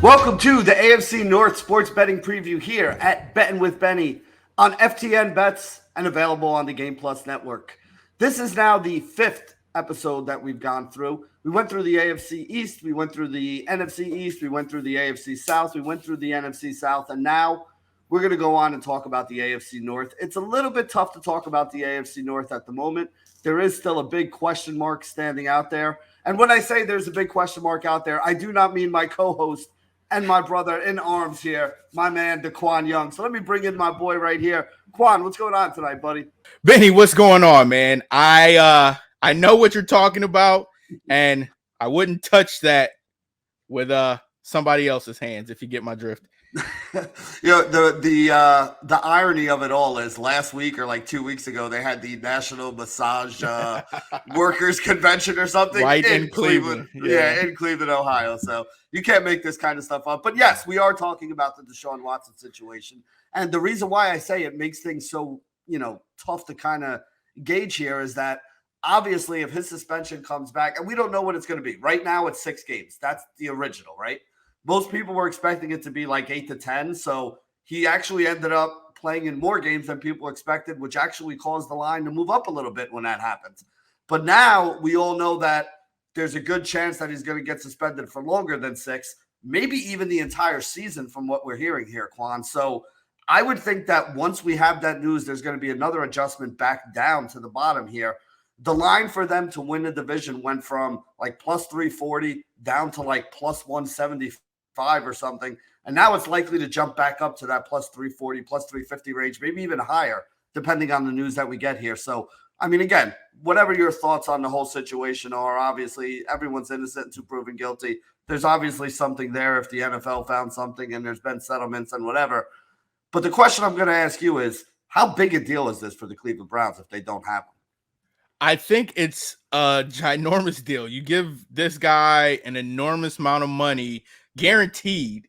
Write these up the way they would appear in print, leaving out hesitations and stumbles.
Welcome to the AFC North Sports Betting Preview here at Betting with Benny on FTN Bets and available on the Game Plus Network. This is now the fifth episode that we've gone through. We went through the AFC East, we went through the NFC East, we went through the AFC South, we went through the NFC South, and now we're going to go on and talk about the AFC North. It's a little bit tough to talk about the AFC North at the moment. There is still a big question mark standing out there. And when I say there's a big question mark out there, I do not mean my co-host and my brother in arms here, my man, Deqwan Young. So let me bring in my boy right here. Quan, what's going on tonight, buddy? Benny, what's going on, man? I know what you're talking about, and I wouldn't touch that with somebody else's hands, if you get my drift. The irony of it all is last week or like 2 weeks ago, they had the National Massage Workers Convention or something in Cleveland. Yeah, in Cleveland, Ohio. So you can't make this kind of stuff up. But yes, we are talking about the Deshaun Watson situation. And the reason why I say it makes things so, tough to kind of gauge here is that obviously if his suspension comes back, and we don't know what it's going to be. Right now it's 6 games. That's the original, right? Most people were expecting it to be like 8 to 10. So he actually ended up playing in more games than people expected, which actually caused the line to move up a little bit when that happens. But now we all know that there's a good chance that he's going to get suspended for longer than 6, maybe even the entire season from what we're hearing here, Quan. So I would think that once we have that news, there's going to be another adjustment back down to the bottom here. The line for them to win the division went from like plus 340 down to like plus 175 or something. And now it's likely to jump back up to that plus 340, plus 350 range, maybe even higher, depending on the news that we get here. So, I mean, again, whatever your thoughts on the whole situation are, obviously everyone's innocent until proven guilty. There's obviously something there if the NFL found something and there's been settlements and whatever. But the question I'm going to ask you is, how big a deal is this for the Cleveland Browns if they don't have him? I think it's a ginormous deal. You give this guy an enormous amount of money guaranteed,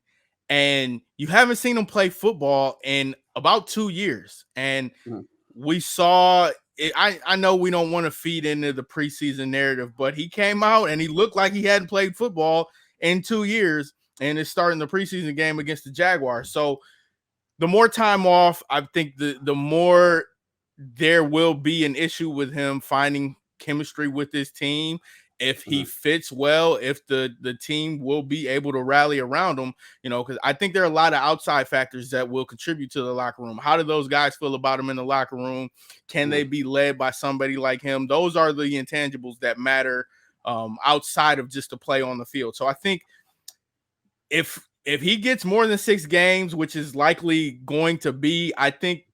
and you haven't seen him play football in about 2 years. And we saw it. I know we don't want to feed into the preseason narrative, but he came out and he looked like he hadn't played football in 2 years, and is starting the preseason game against the Jaguars. So the more time off, I think the more there will be an issue with him finding chemistry with his team. If he fits well, if the team will be able to rally around him, because I think there are a lot of outside factors that will contribute to the locker room. How do those guys feel about him in the locker room? Can they be led by somebody like him? Those are the intangibles that matter outside of just the play on the field. So I think if he gets more than 6 games, which is likely going to be, I think,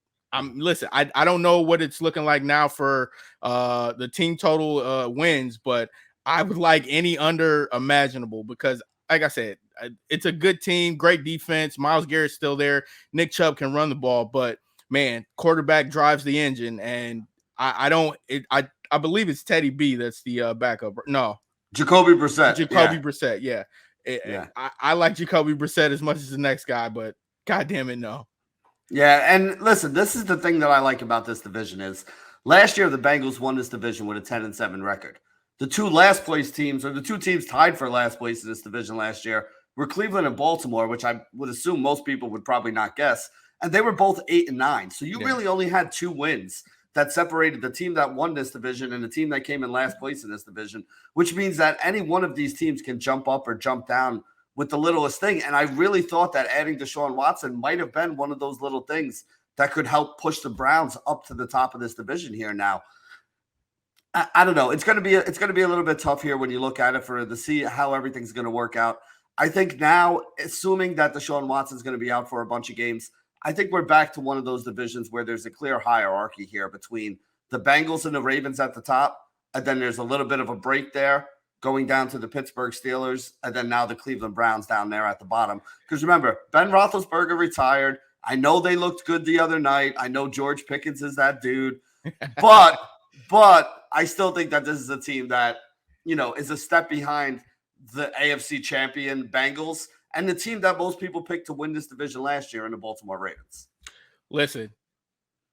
listen, I don't know what it's looking like now for the team total wins, but I would like any under imaginable because, like I said, it's a good team, great defense. Myles Garrett's still there. Nick Chubb can run the ball, but man, quarterback drives the engine, and I believe it's Teddy B that's the backup. No, Jacoby Brissett. Brissett, yeah. I like Jacoby Brissett as much as the next guy, but God damn it, no. Yeah, and listen, this is the thing that I like about this division is last year the Bengals won this division with a 10-7 record. The 2 last place teams, or the 2 teams tied for last place in this division last year, were Cleveland and Baltimore, which I would assume most people would probably not guess, and they were both 8-9. So you really only had 2 wins that separated the team that won this division and the team that came in last place in this division, which means that any one of these teams can jump up or jump down with the littlest thing. And I really thought that adding Deshaun Watson might have been one of those little things that could help push the Browns up to the top of this division here now. I don't know. It's going to be a little bit tough here when you look at it to see how everything's going to work out. I think now, assuming that Deshaun Watson's going to be out for a bunch of games, I think we're back to one of those divisions where there's a clear hierarchy here between the Bengals and the Ravens at the top, and then there's a little bit of a break there going down to the Pittsburgh Steelers, and then now the Cleveland Browns down there at the bottom. Because remember, Ben Roethlisberger retired. I know they looked good the other night. I know George Pickens is that dude. But I still think that this is a team that, is a step behind the AFC champion Bengals and the team that most people picked to win this division last year in the Baltimore Ravens. Listen,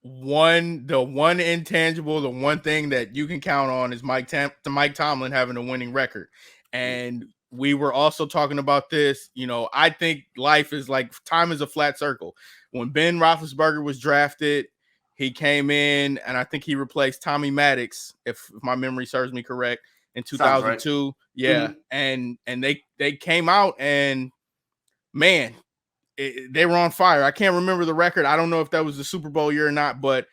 the one intangible, the one thing that you can count on is Mike Tomlin having a winning record. And we were also talking about this. I think life is like time is a flat circle. When Ben Roethlisberger was drafted, he came in and I think he replaced Tommy Maddox, if my memory serves me correct, in 2002. Right. Yeah. Mm-hmm. And they came out and man, they were on fire. I can't remember the record. I don't know if that was the Super Bowl year or not, but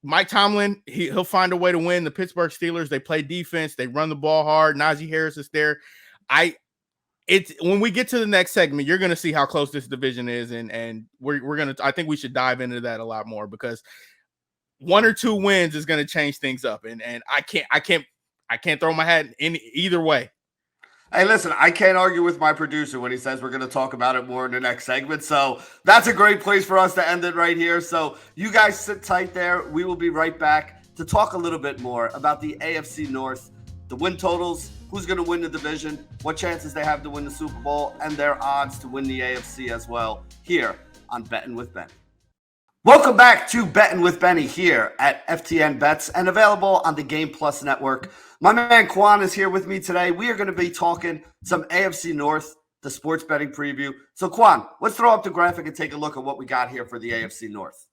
Mike Tomlin, he'll find a way to win. The Pittsburgh Steelers, they play defense, they run the ball hard. Najee Harris is there. When we get to the next segment, you're gonna see how close this division is, and we're gonna. I think we should dive into that a lot more because 1 or 2 wins is gonna change things up, and I can't throw my hat in either way. Hey, listen, I can't argue with my producer when he says we're going to talk about it more in the next segment. So that's a great place for us to end it right here. So you guys sit tight there. We will be right back to talk a little bit more about the AFC North, the win totals, who's going to win the division, what chances they have to win the Super Bowl, and their odds to win the AFC as well here on Betting with Benny. Welcome back to Betting with Benny here at FTN Bets and available on the Game Plus Network. My man Quan is here with me today. We are going to be talking some AFC North, the sports betting preview. So Quan, let's throw up the graphic and take a look at what we got here for the AFC North.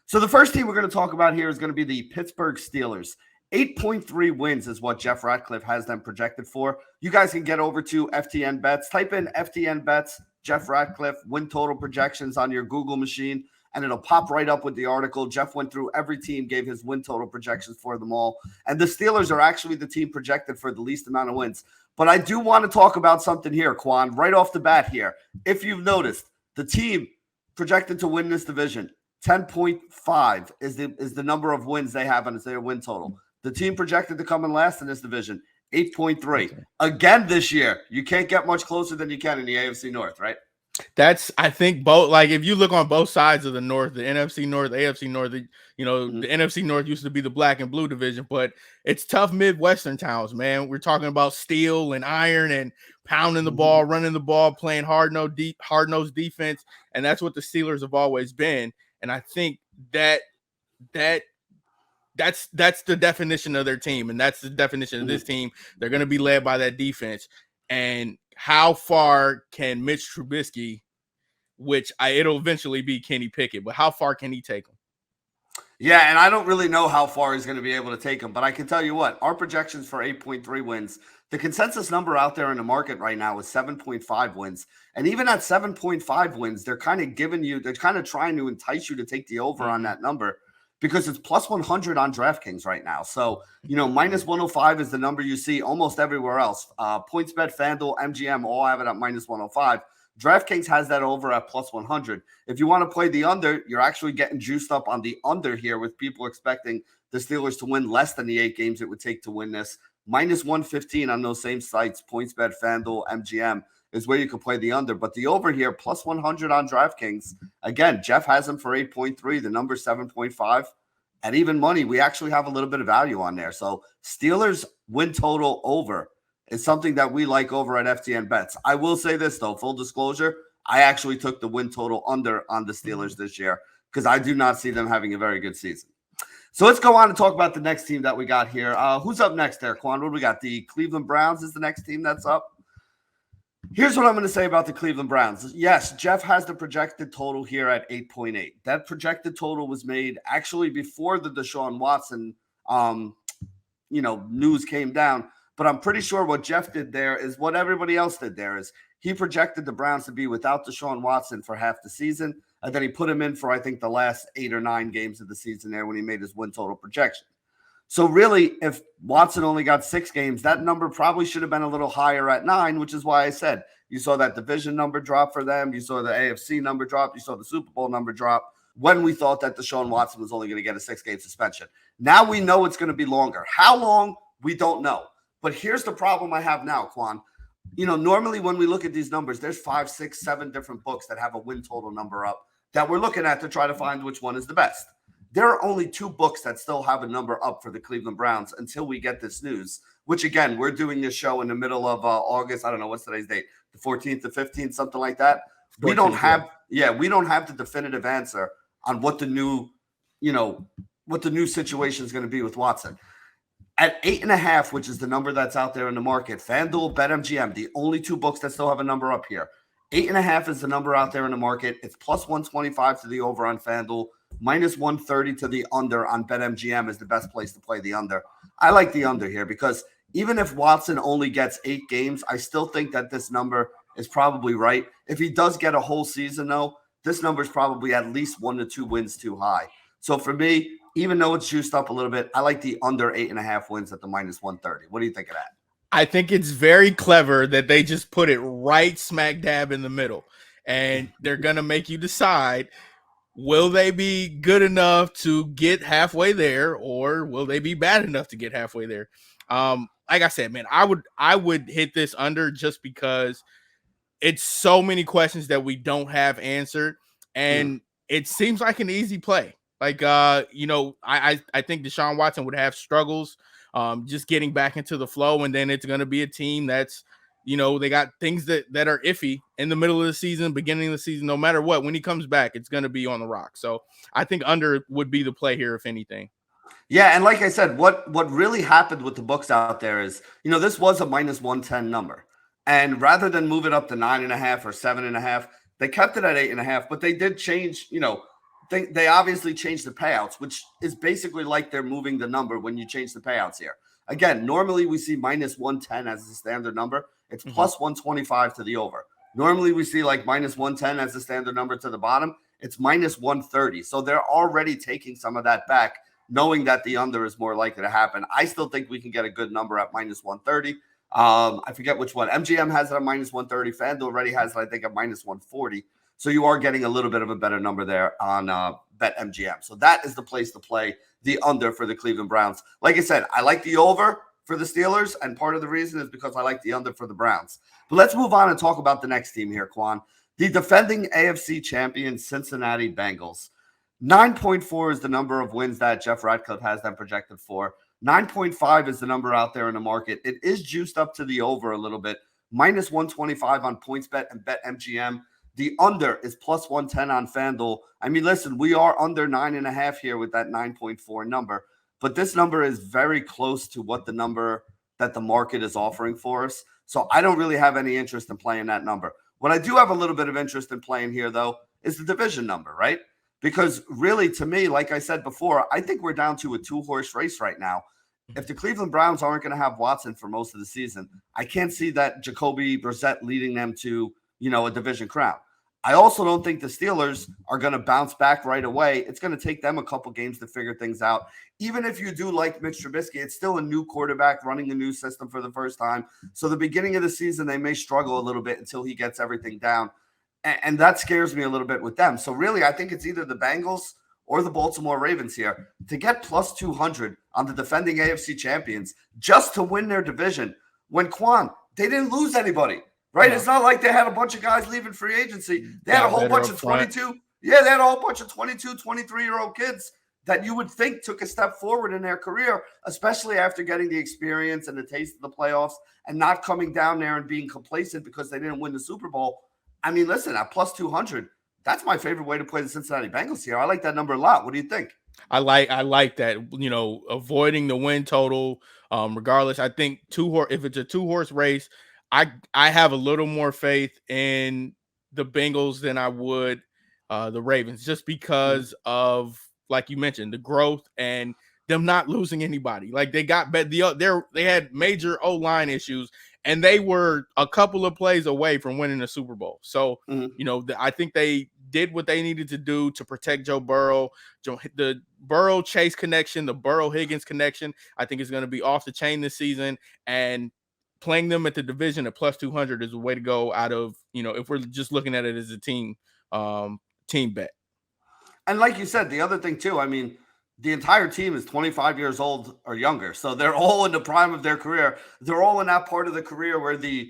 So the first team we're going to talk about here is going to be the Pittsburgh Steelers. 8.3 wins is what Jeff Ratcliffe has them projected for. You guys can get over to FTN Bets. Type in FTN Bets, Jeff Ratcliffe, win total projections on your Google machine, and it'll pop right up with the article. Jeff went through every team, gave his win total projections for them all. And the Steelers are actually the team projected for the least amount of wins. But I do want to talk about something here, Quan, right off the bat here. If you've noticed, the team projected to win this division, 10.5 is the number of wins they have on their win total. The team projected to come in last in this division, 8.3. Again this year, you can't get much closer than you can in the AFC North, right? I think both, like if you look on both sides of the North, the NFC North, AFC North, the NFC North used to be the black and blue division, but it's tough Midwestern towns, man. We're talking about steel and iron and pounding the ball, running the ball, playing hard-nosed defense. And that's what the Steelers have always been. And I think that's the definition of their team. And that's the definition of this team. They're going to be led by that defense. And how far can Mitch Trubisky, it'll eventually be Kenny Pickett, but how far can he take him? Yeah, and I don't really know how far he's going to be able to take him, but I can tell you what, our projections for 8.3 wins, the consensus number out there in the market right now is 7.5 wins. And even at 7.5 wins, they're kind of trying to entice you to take the over on that number, because it's plus 100 on DraftKings right now. So, minus 105 is the number you see almost everywhere else. PointsBet, FanDuel, MGM all have it at minus 105. DraftKings has that over at plus 100. If you want to play the under, you're actually getting juiced up on the under here, with people expecting the Steelers to win less than the 8 games it would take to win this. Minus 115 on those same sites, PointsBet, FanDuel, MGM, is where you can play the under. But the over here, plus 100 on DraftKings. Again, Jeff has them for 8.3. The number 7.5. At even money, we actually have a little bit of value on there. So Steelers win total over is something that we like over at FTN Bets. I will say this, though, full disclosure, I actually took the win total under on the Steelers this year because I do not see them having a very good season. So let's go on and talk about the next team that we got here. Who's up next there, Quan? What do we got? The Cleveland Browns is the next team that's up. Here's what I'm going to say about the Cleveland Browns. Yes, Jeff has the projected total here at 8.8. That projected total was made actually before the Deshaun Watson, news came down. But I'm pretty sure what Jeff did there is what everybody else did there is he projected the Browns to be without Deshaun Watson for half the season. And then he put him in for, I think, the last 8 or 9 games of the season there when he made his win total projection. So really, if Watson only got 6 games, that number probably should have been a little higher at 9, which is why I said you saw that division number drop for them. You saw the AFC number drop. You saw the Super Bowl number drop when we thought that Deshaun Watson was only going to get a 6-game suspension. Now we know it's going to be longer. How long? We don't know. But here's the problem I have now, Quan. Normally when we look at these numbers, there's 5, 6, 7 different books that have a win total number up that we're looking at to try to find which one is the best. There are only 2 books that still have a number up for the Cleveland Browns until we get this news, which, again, we're doing this show in the middle of August. I don't know, what's today's date? The 14th, the 15th, something like that. 14th, we don't have the definitive answer on what the new situation is going to be with Watson. At 8.5, which is the number that's out there in the market, FanDuel, BetMGM, the only two books that still have a number up here. 8.5 is the number out there in the market. It's plus 125 to the over on FanDuel, minus 130 to the under on BetMGM is the best place to play the under. I like the under here because even if Watson only gets 8 games, I still think that this number is probably right. If he does get a whole season, though, this number is probably at least 1 to 2 wins too high. So for me, even though it's juiced up a little bit, I like the under 8.5 wins at the minus 130. What do you think of that? I think it's very clever that they just put it right smack dab in the middle, and they're going to make you decide, will they be good enough to get halfway there, or will they be bad enough to get halfway there? Like I said, man, I would hit this under just because it's so many questions that we don't have answered, and it seems like an easy play. Like, I think Deshaun Watson would have struggles just getting back into the flow, and then it's going to be a team that's, they got things that are iffy in the middle of the season, beginning of the season. No matter what, when he comes back, it's going to be on the rock. So I think under would be the play here, if anything. Yeah, and like I said, what really happened with the books out there is, this was a minus 110 number. And rather than move it up to 9.5 or 7.5, they kept it at 8.5, but they did change, they obviously changed the payouts, which is basically like they're moving the number when you change the payouts here. Again, normally we see minus 110 as the standard number. It's plus 125 to the over. Normally we see like minus 110 as the standard number to the bottom. It's minus 130. So they're already taking some of that back, knowing that the under is more likely to happen. I still think we can get a good number at minus 130. I forget which one. MGM has it at minus 130. FanDuel already has it, I think, at minus 140. So you are getting a little bit of a better number there on BetMGM. So that is the place to play the under for the Cleveland Browns. Like I said, I like the over for the Steelers, and part of the reason is because I like the under for the Browns. But let's move on and talk about the next team here, Quan. The defending AFC champion Cincinnati Bengals. 9.4 is the number of wins that Jeff Ratcliffe has them projected for. 9.5 is the number out there in the market. It is juiced up to the over a little bit. Minus 125 on PointsBet and BetMGM. The under is plus 110 on FanDuel. I mean, listen, we are under 9.5 here with that 9.4 number, but this number is very close to what the number that the market is offering for us. So I don't really have any interest in playing that number. What I do have a little bit of interest in playing here, though, is the division number, right? Because really, to me, like I said before, I think we're down to a 2-horse race right now. If the Cleveland Browns aren't going to have Watson for most of the season, I can't see that Jacoby Brissett leading them to, a division crown. I also don't think the Steelers are going to bounce back right away. It's going to take them a couple games to figure things out. Even if you do like Mitch Trubisky, it's still a new quarterback running a new system for the first time. So the beginning of the season, they may struggle a little bit until he gets everything down. And that scares me a little bit with them. So really, I think it's either the Bengals or the Baltimore Ravens here to get plus 200 on the defending AFC champions just to win their division. When Quan, they didn't lose anybody, right? Yeah. It's not like they had a bunch of guys leaving free agency. They had a whole bunch of 22. Yeah, they had a whole bunch of 22, 23-year-old kids that you would think took a step forward in their career, especially after getting the experience and the taste of the playoffs and not coming down there and being complacent because they didn't win the Super Bowl. I mean, listen, at plus 200, that's my favorite way to play the Cincinnati Bengals here. I like that number a lot. What do you think? I like that, avoiding the win total. Regardless, I think if it's a 2-horse race, I have a little more faith in the Bengals than I would the Ravens, just because of, like you mentioned, the growth and them not losing anybody. Like they had major O-line issues, and they were a couple of plays away from winning the Super Bowl. So, I think they did what they needed to do to protect Joe Burrow. The Burrow-Chase connection, the Burrow-Higgins connection, I think is going to be off the chain this season. And playing them at the division at plus 200 is the way to go out of, if we're just looking at it as a team bet. And like you said, the other thing too, I mean, the entire team is 25 years old or younger. So they're all in the prime of their career. They're all in that part of the career where the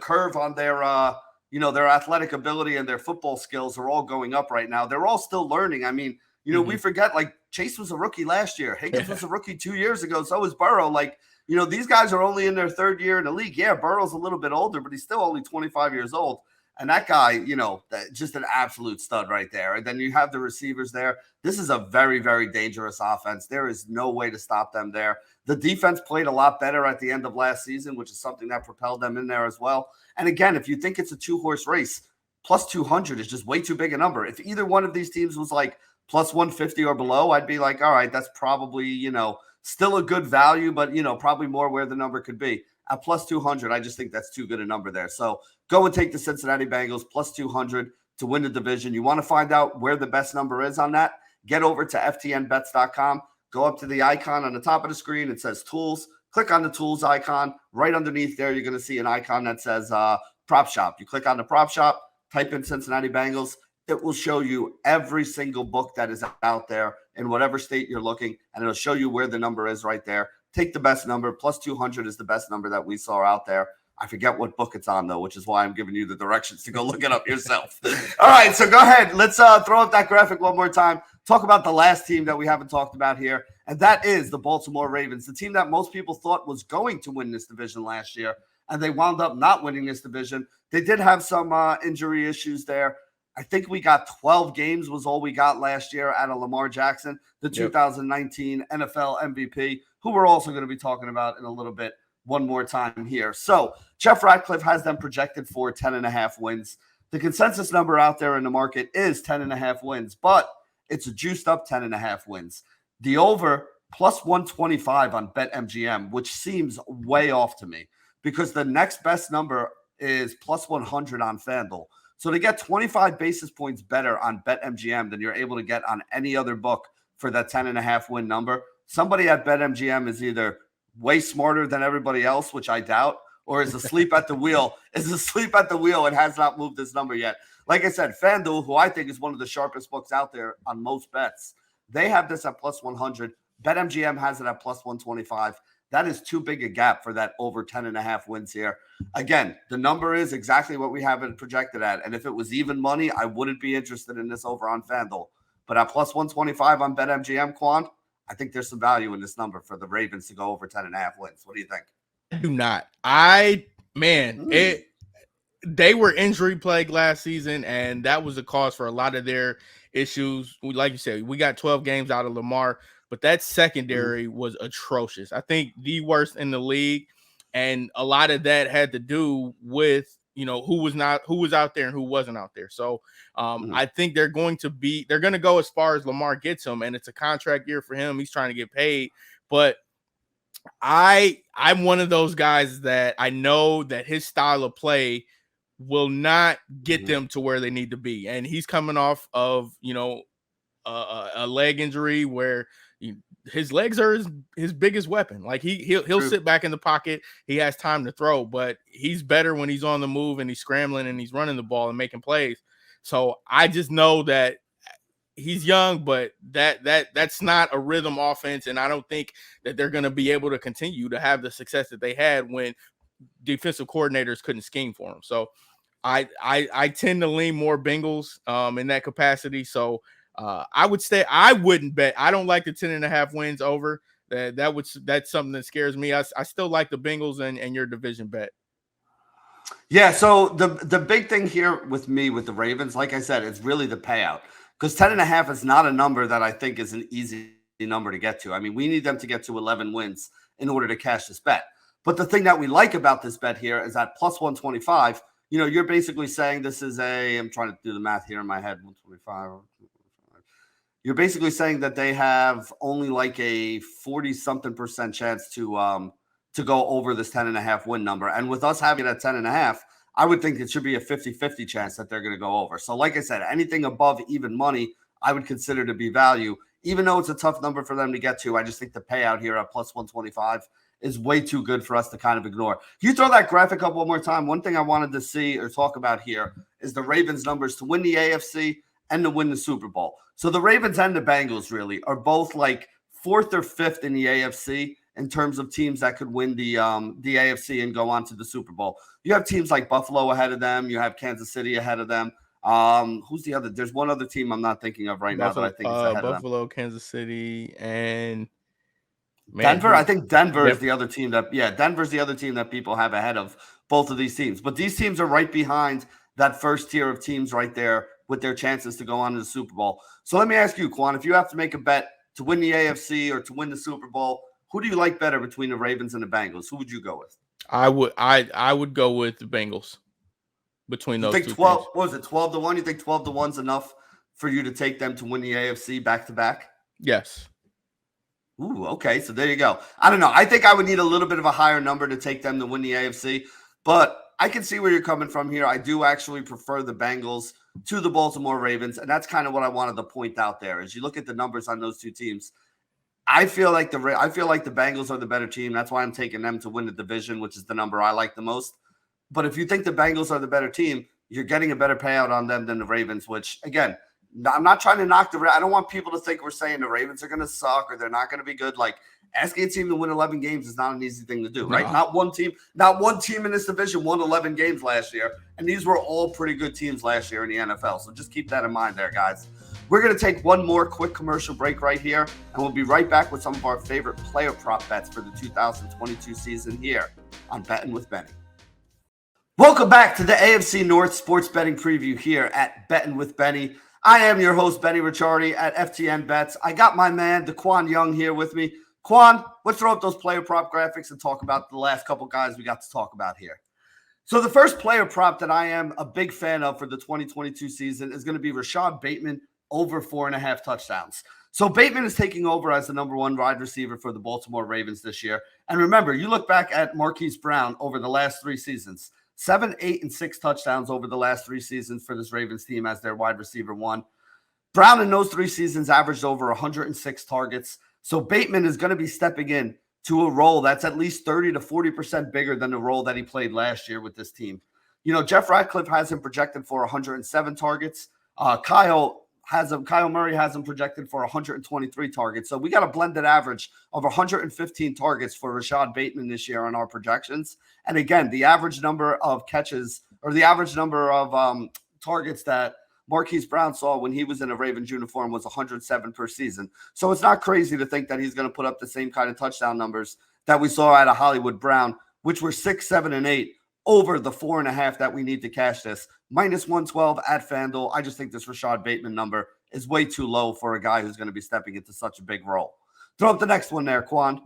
curve on their athletic ability and their football skills are all going up right now. They're all still learning. I mean, we forget, like, Chase was a rookie last year. Higgins was a rookie 2 years ago. So was Burrow. Like, these guys are only in their third year in the league. Yeah, Burrow's a little bit older, but he's still only 25 years old. And that guy, just an absolute stud right there. And then you have the receivers there. This is a very, very dangerous offense. There is no way to stop them there. The defense played a lot better at the end of last season, which is something that propelled them in there as well. And again, if you think it's a 2-horse race, plus 200 is just way too big a number. If either one of these teams was like plus 150 or below, I'd be like, all right, that's probably, still a good value, but, probably more where the number could be. At plus 200, I just think that's too good a number there. So go and take the Cincinnati Bengals plus 200 to win the division. You want to find out where the best number is on that? Get over to ftnbets.com. Go up to the icon on the top of the screen. It says tools. Click on the tools icon. Right underneath there, you're going to see an icon that says prop shop. You click on the prop shop, type in Cincinnati Bengals. It will show you every single book that is out there in whatever state you're looking, and it'll show you where the number is right there. Take the best number. Plus 200 is the best number that we saw out there. I forget what book it's on, though, which is why I'm giving you the directions to go look it up yourself. All right, so go ahead. Let's throw up that graphic one more time. Talk about the last team that we haven't talked about here, and that is the Baltimore Ravens, the team that most people thought was going to win this division last year, and they wound up not winning this division. They did have some injury issues there. I think we got 12 games was all we got last year out of Lamar Jackson, the 2019 NFL MVP, who we're also going to be talking about in a little bit one more time here. So Jeff Ratcliffe has them projected for 10.5 wins. The consensus number out there in the market is 10.5 wins, but it's a juiced up 10.5 wins. The over plus 125 on BetMGM, which seems way off to me because the next best number is plus 100 on FanDuel. So to get 25 basis points better on BetMGM than you're able to get on any other book for that 10.5 win number, somebody at BetMGM is either way smarter than everybody else, which I doubt, or is asleep at the wheel, and has not moved this number yet. Like I said, FanDuel, who I think is one of the sharpest books out there on most bets, they have this at plus 100. BetMGM has it at plus 125. That is too big a gap for that over 10.5 wins here. Again, the number is exactly what we have it projected at. And if it was even money, I wouldn't be interested in this over on FanDuel. But at plus 125 on BetMGM, Quan, I think there's some value in this number for the Ravens to go over 10.5 wins. What do you think? I do not. They were injury plagued last season, and that was the cause for a lot of their issues. Like you said, we got 12 games out of Lamar, but that secondary was atrocious. I think the worst in the league, and a lot of that had to do with who was out there and who wasn't out there. So I think they're going to go as far as Lamar gets him, and it's a contract year for him. He's trying to get paid, but I'm one of those guys that I know that his style of play will not get them to where they need to be. And he's coming off of, a leg injury where his legs are his biggest weapon. Like he'll sit back in the pocket. He has time to throw, but he's better when he's on the move and he's scrambling and he's running the ball and making plays. So I just know that he's young, but that's not a rhythm offense. And I don't think that they're going to be able to continue to have the success that they had when defensive coordinators couldn't scheme for them. So I tend to lean more Bengals in that capacity. So I would say I wouldn't bet. I don't like the 10.5 wins over. That's something that scares me. I still like the Bengals and your division bet. Yeah, so the big thing here with me with the Ravens, like I said, it's really the payout. Because 10.5 is not a number that I think is an easy number to get to. I mean, we need them to get to 11 wins in order to cash this bet. But the thing that we like about this bet here is that plus 125, you're basically saying this is I'm trying to do the math here in my head, 125. You're basically saying that they have only like a 40-something% chance to go over this 10.5 win number. And with us having it at 10.5, I would think it should be a 50-50 chance that they're going to go over. So like I said, anything above even money, I would consider to be value. Even though it's a tough number for them to get to, I just think the payout here at plus 125 is way too good for us to kind of ignore. You throw that graphic up one more time. One thing I wanted to see or talk about here is the Ravens numbers to win the AFC and to win the Super Bowl. So the Ravens and the Bengals really are both like 4th or 5th in the AFC in terms of teams that could win the AFC and go on to the Super Bowl. You have teams like Buffalo ahead of them. You have Kansas City ahead of them. Who's the other? There's one other team I'm not thinking of right now that I think is ahead of them. Buffalo, Kansas City, and Denver. I think Denver is the other team Denver's the other team that people have ahead of both of these teams. But these teams are right behind that first tier of teams right there with their chances to go on to the Super Bowl. So let me ask you, Quan, if you have to make a bet to win the AFC or to win the Super Bowl, who do you like better between the Ravens and the Bengals? Who would you go with? I would go with the Bengals between those two teams. What was it, 12-1? You think 12-1's enough for you to take them to win the AFC back-to-back? Yes. Ooh, okay. So there you go. I don't know. I think I would need a little bit of a higher number to take them to win the AFC, but I can see where you're coming from here. I do actually prefer the Bengals to the Baltimore Ravens, and that's kind of what I wanted to point out there. As you look at the numbers on those two teams, I feel like the Bengals are the better team. That's why I'm taking them to win the division, which is the number I like the most. But if you think the Bengals are the better team, you're getting a better payout on them than the Ravens, which, again, I'm not trying to knock I don't want people to think we're saying the Ravens are going to suck or they're not going to be good. Like, asking a team to win 11 games is not an easy thing to do, right? No. Not one team in this division won 11 games last year, and these were all pretty good teams last year in the NFL. So just keep that in mind there, guys. We're going to take one more quick commercial break right here, and we'll be right back with some of our favorite player prop bets for the 2022 season here on Betting with Benny. Welcome back to the AFC North Sports Betting Preview here at Betting with Benny. I am your host, Benny Ricciardi at FTN Bets. I got my man, Deqwan Young, here with me. Quan, let's throw up those player prop graphics and talk about the last couple guys we got to talk about here. So the first player prop that I am a big fan of for the 2022 season is going to be Rashad Bateman over 4.5 touchdowns. So Bateman is taking over as the number one wide receiver for the Baltimore Ravens this year. And remember, you look back at Marquise Brown over the last 3 seasons, 7, 8, and 6 touchdowns over the last 3 seasons for this Ravens team as their wide receiver one. Brown in those 3 seasons averaged over 106 targets. So Bateman is going to be stepping in to a role that's at least 30 to 40% bigger than the role that he played last year with this team. You know, Jeff Ratcliffe has him projected for 107 targets. Kyle Murray has him projected for 123 targets. So we got a blended average of 115 targets for Rashad Bateman this year on our projections. And again, the average number of catches or the average number of targets that Marquise Brown saw when he was in a Ravens uniform was 107 per season. So it's not crazy to think that he's going to put up the same kind of touchdown numbers that we saw out of Hollywood Brown, which were 6, 7, and 8 over the 4.5 that we need to cash this. Minus 112 at FanDuel. I just think this Rashad Bateman number is way too low for a guy who's going to be stepping into such a big role. Throw up the next one there, Quan.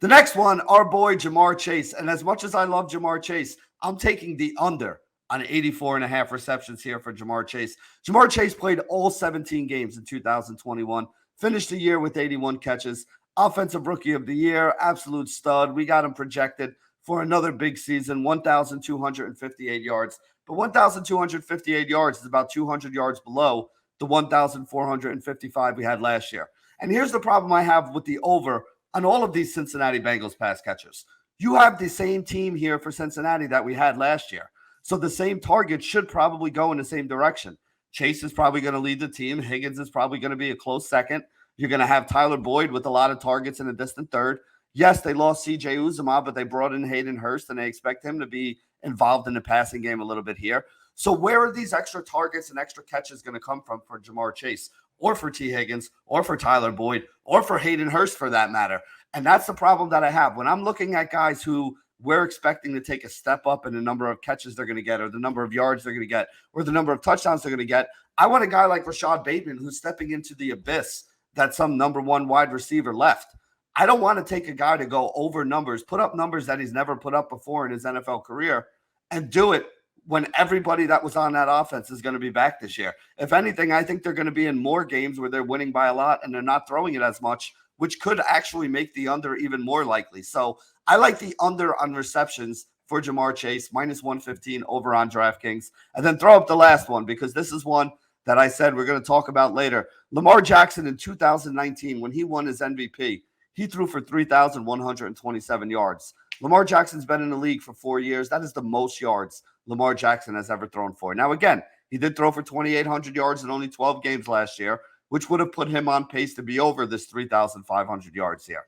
The next one, our boy Ja'Marr Chase. And as much as I love Ja'Marr Chase, I'm taking the under on 84.5 receptions here for Ja'Marr Chase. Ja'Marr Chase played all 17 games in 2021, finished the year with 81 catches, offensive rookie of the year, absolute stud. We got him projected for another big season, 1,258 yards. But 1,258 yards is about 200 yards below the 1,455 we had last year. And here's the problem I have with the over on all of these Cincinnati Bengals pass catchers. You have the same team here for Cincinnati that we had last year. So the same target should probably go in the same direction. Chase is probably going to lead the team. Higgins is probably going to be a close second. You're going to have Tyler Boyd with a lot of targets in a distant third. Yes, they lost C.J. Uzomah, but they brought in Hayden Hurst, and they expect him to be involved in the passing game a little bit here. So where are these extra targets and extra catches going to come from for Ja'Marr Chase or for T. Higgins or for Tyler Boyd or for Hayden Hurst for that matter? And that's the problem that I have. When I'm looking at guys who we're expecting to take a step up in the number of catches they're going to get or the number of yards they're going to get or the number of touchdowns they're going to get, I want a guy like Rashad Bateman who's stepping into the abyss that some number one wide receiver left. I don't want to take a guy to go over numbers, put up numbers that he's never put up before in his NFL career, and do it when everybody that was on that offense is going to be back this year. If anything, I think they're going to be in more games where they're winning by a lot and they're not throwing it as much, which could actually make the under even more likely. So I like the under on receptions for Ja'Marr Chase, minus 115 over on DraftKings. And then throw up the last one because this is one that I said we're going to talk about later. Lamar Jackson in 2019, when he won his MVP, he threw for 3,127 yards. Lamar Jackson's been in the league for 4 years. That is the most yards Lamar Jackson has ever thrown for. Now, again, he did throw for 2,800 yards in only 12 games last year, which would have put him on pace to be over this 3,500 yards here.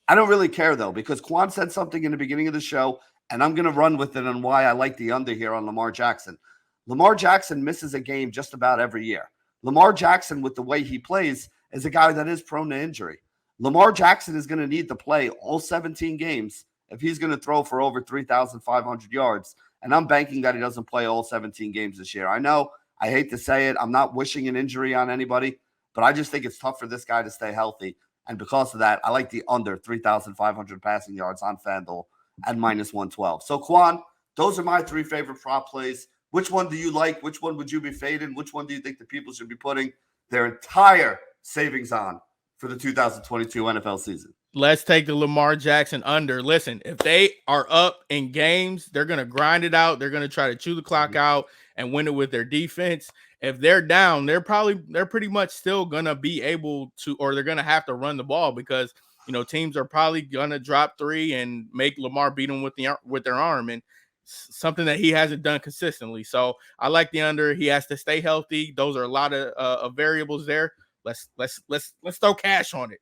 I don't really care, though, because Quan said something in the beginning of the show, and I'm going to run with it on why I like the under here on Lamar Jackson. Lamar Jackson misses a game just about every year. Lamar Jackson, with the way he plays, is a guy that is prone to injury. Lamar Jackson is going to need to play all 17 games if he's going to throw for over 3,500 yards and I'm banking that he doesn't play all 17 games this year. I know, I hate to say it, I'm not wishing an injury on anybody, but I just think it's tough for this guy to stay healthy. And because of that, I like the under 3,500 passing yards on FanDuel at -112. So, Quan, those are my 3 favorite prop plays. Which one do you like? Which one would you be fading? Which one do you think the people should be putting their entire savings on for the 2022 NFL season? Let's take the Lamar Jackson under. Listen, if they are up in games, they're going to grind it out. They're going to try to chew the clock out and win it with their defense. If they're down, they're pretty much still going to be able to, or they're going to have to run the ball because, teams are probably going to drop 3 and make Lamar beat them with their arm, and something that he hasn't done consistently. So I like the under. He has to stay healthy. Those are a lot of variables there. Let's throw cash on it.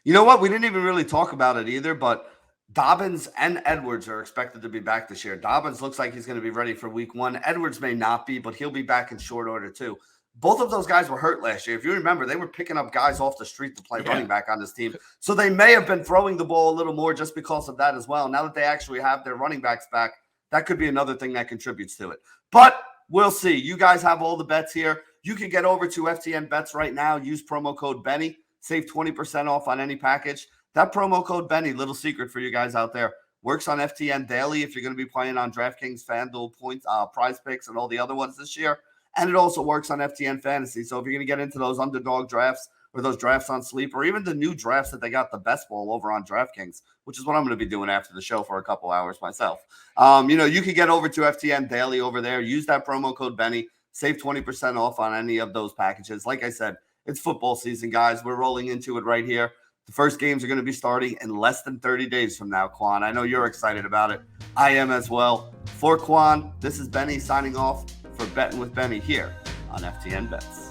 You know what? We didn't even really talk about it either, but Dobbins and Edwards are expected to be back this year. Dobbins looks like he's going to be ready for week 1. Edwards may not be, but he'll be back in short order too. Both of those guys were hurt last year. If you remember, they were picking up guys off the street to play running back on this team. So they may have been throwing the ball a little more just because of that as well. Now that they actually have their running backs back, that could be another thing that contributes to it. But we'll see. You guys have all the bets here. You can get over to FTN Bets right now. Use promo code Benny. Save 20% off on any package. That promo code Benny, little secret for you guys out there, works on FTN Daily if you're going to be playing on DraftKings, FanDuel, Points, Prize Picks, and all the other ones this year. And it also works on FTN Fantasy. So if you're going to get into those underdog drafts or those drafts on Sleep or even the new drafts that they got the best ball over on DraftKings, which is what I'm going to be doing after the show for a couple hours myself. You can get over to FTN Daily over there. Use that promo code Benny. Save 20% off on any of those packages. Like I said, it's football season, guys. We're rolling into it right here. The first games are going to be starting in less than 30 days from now, Quan. I know you're excited about it. I am as well. For Quan, this is Benny signing off for Betting with Benny here on FTN Bets.